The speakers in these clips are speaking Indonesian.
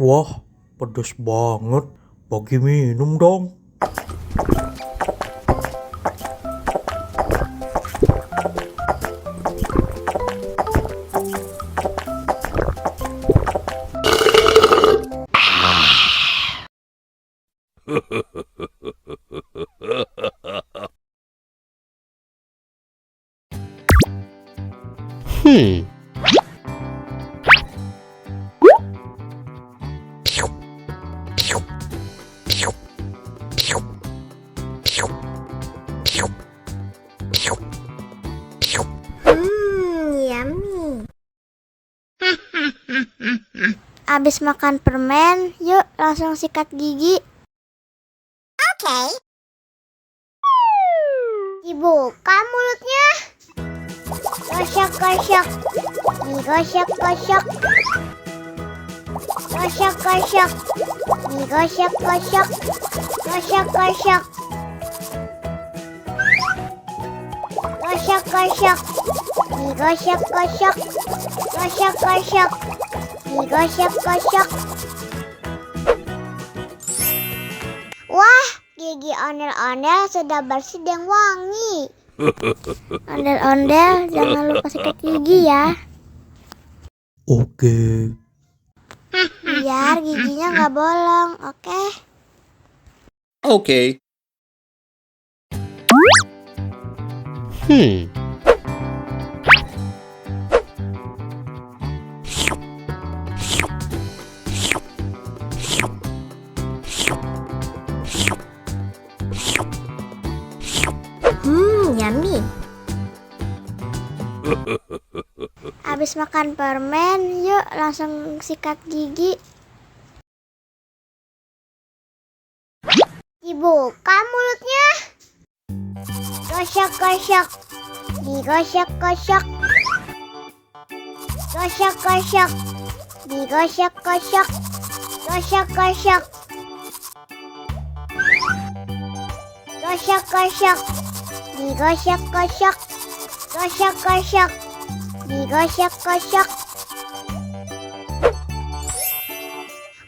Wah, pedes banget. Bagi minum dong. Yummy. Abis makan permen, yuk langsung sikat gigi. Oke. Dibuka mulutnya. Gosok-gosok. Digosok-gosok. Gosok-gosok. Digosok-gosok. Gosok-gosok. Gosok-gosok. Digosok-gosok. Gosok-gosok. Digosok-gosok. Wah, gigi ondel-ondel sudah bersih dan wangi. Ondel-ondel, jangan lupa sikat gigi ya. Oke. Biar giginya nggak bolong, oke? Okay. Yummy. Abis makan permen, yuk langsung sikat gigi. Dibuka mulutnya. Gosok-gosok. Digosok-gosok. Gosok-gosok. Digosok-gosok. Gosok-gosok. Gosok-gosok. Digosok-gosok. Gosok-gosok. Digosok-gosok.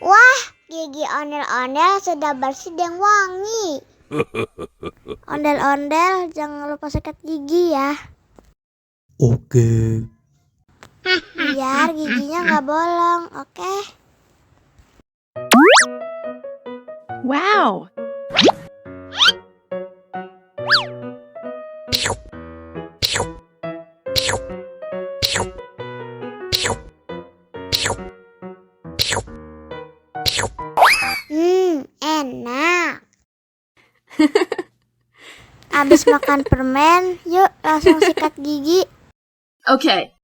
Wah, gigi ondel-ondel sudah bersih dan wangi. Ondel-ondel, jangan lupa sikat gigi ya. Oke. Biar giginya nggak bolong, oke? Wow. Enak. Abis makan permen, yuk langsung sikat gigi. Okay.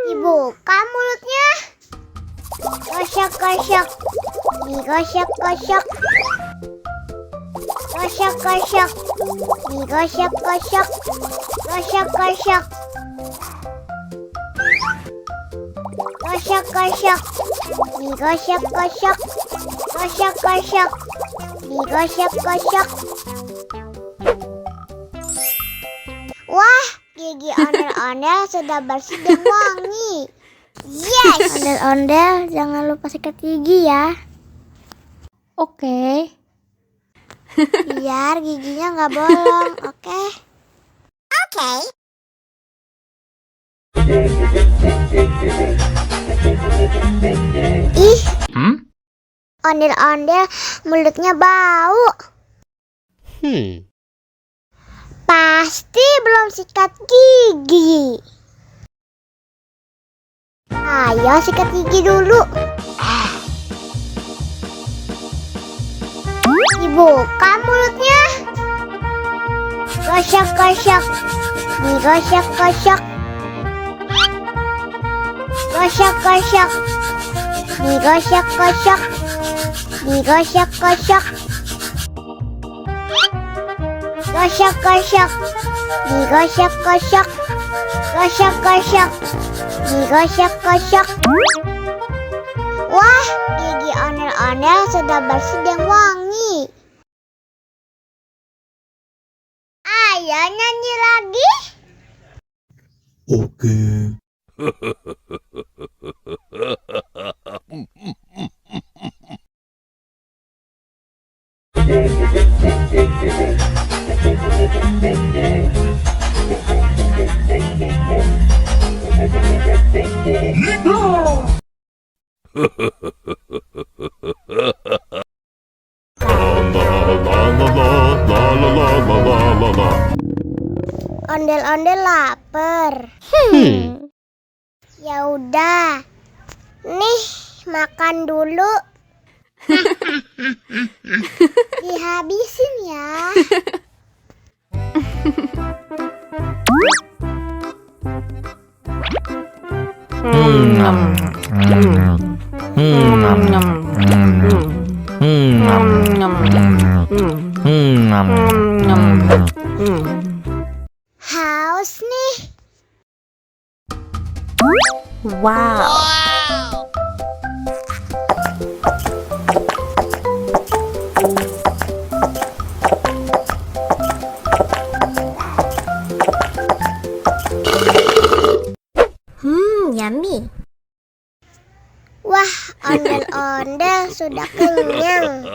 Dibuka mulutnya. Gosok-gosok. Digosok-gosok. Gosok-gosok. Digosok-gosok. Gosok-gosok. Gosok-gosok. Digosok-gosok. Gosok-gosok. Digosok-gosok. Wah, gigi ondel-ondel sudah bersih dan wangi. Yes! Ondel-ondel, jangan lupa sikat gigi ya. Okay. Biar giginya nggak bolong, oke? Oke. Ih, ondel-ondel mulutnya bau. Pasti belum sikat gigi. Ayo sikat gigi dulu. Dibuka mulutnya. Gosok-gosok. Digosok-gosok. Gosok-gosok. Digosok-gosok. Digosok-gosok. Gosok-gosok. Digosok-gosok. Gosok-gosok. Digosok-gosok. Wah, gigi ondel-ondel sudah bersih dan wangi. Ayo nyanyi lagi. Oke. Ondel-ondel lapar. Ya udah. Nih, makan dulu. Dihabisin ya. Haus nih. Wow. Yummy. Wah, ondel-ondel sudah kenyang.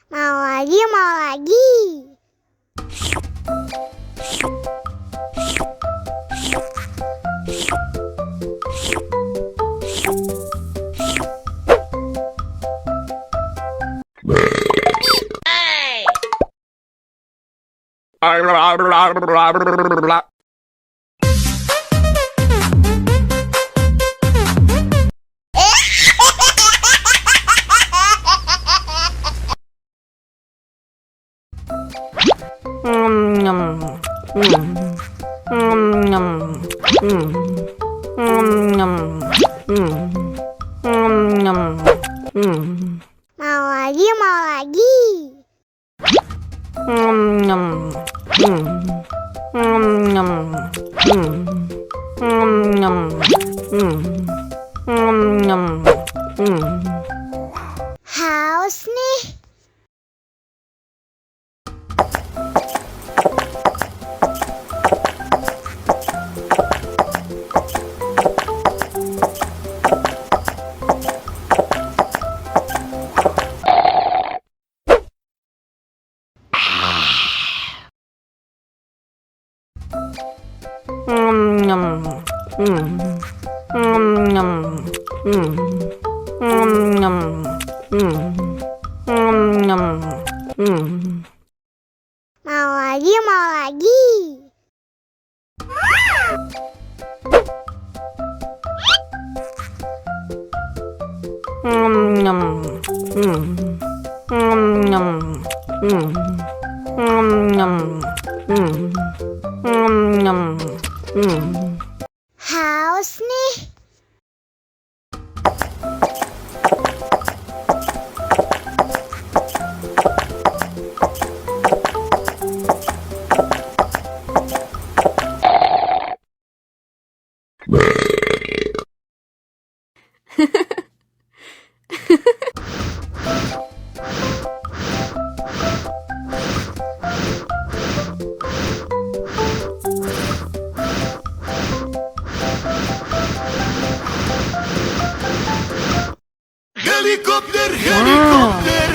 Mau lagi, mau lagi. Mau lagi, mau lagi. Haus nih. Mau lagi, mau lagi. Haus nih. Helikopter, helikopter.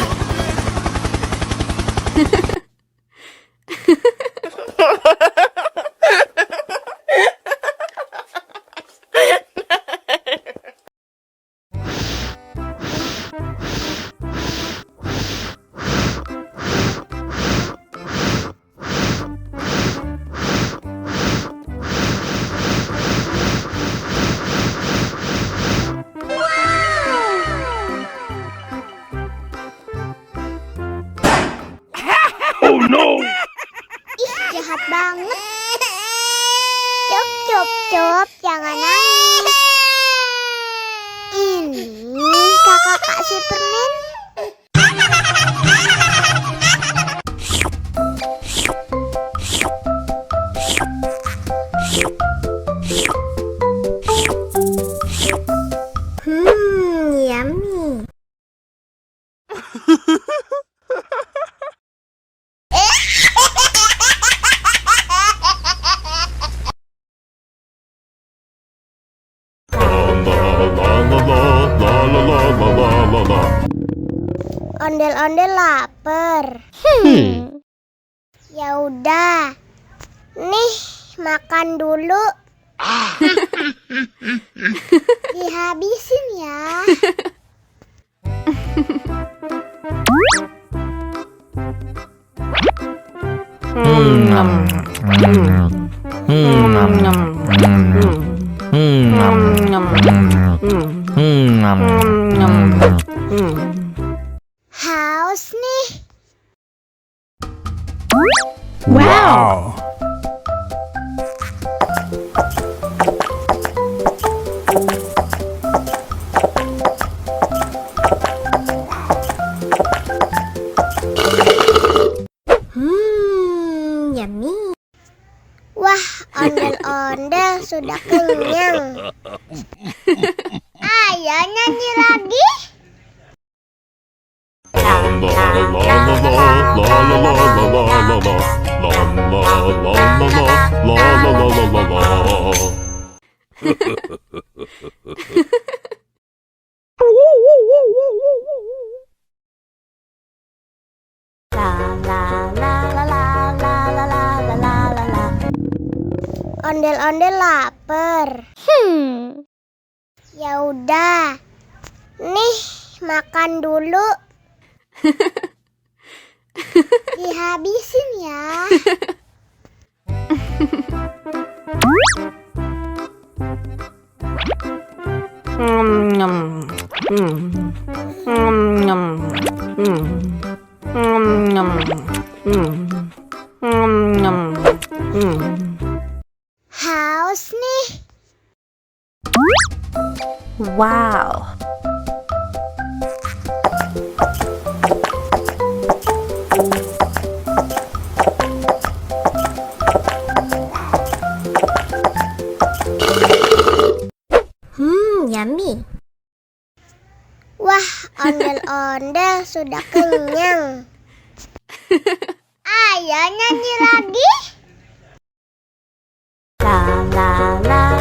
Kakak kasih permen. Yummy. Ondel-ondel lapar. Ya udah. Nih, makan dulu. Dihabisin ya. Haus nih. Wow. Yummy. Wah, ondel-ondel sudah kenyang. Ayo nyanyi lagi. Ondel-ondel lapar. Ya udah. Nih, makan dulu. Dihabisin ya. Haus nih. Wow. Yummy. Wah, ondel-ondel sudah kenyang. Ayo nyanyi lagi. La la la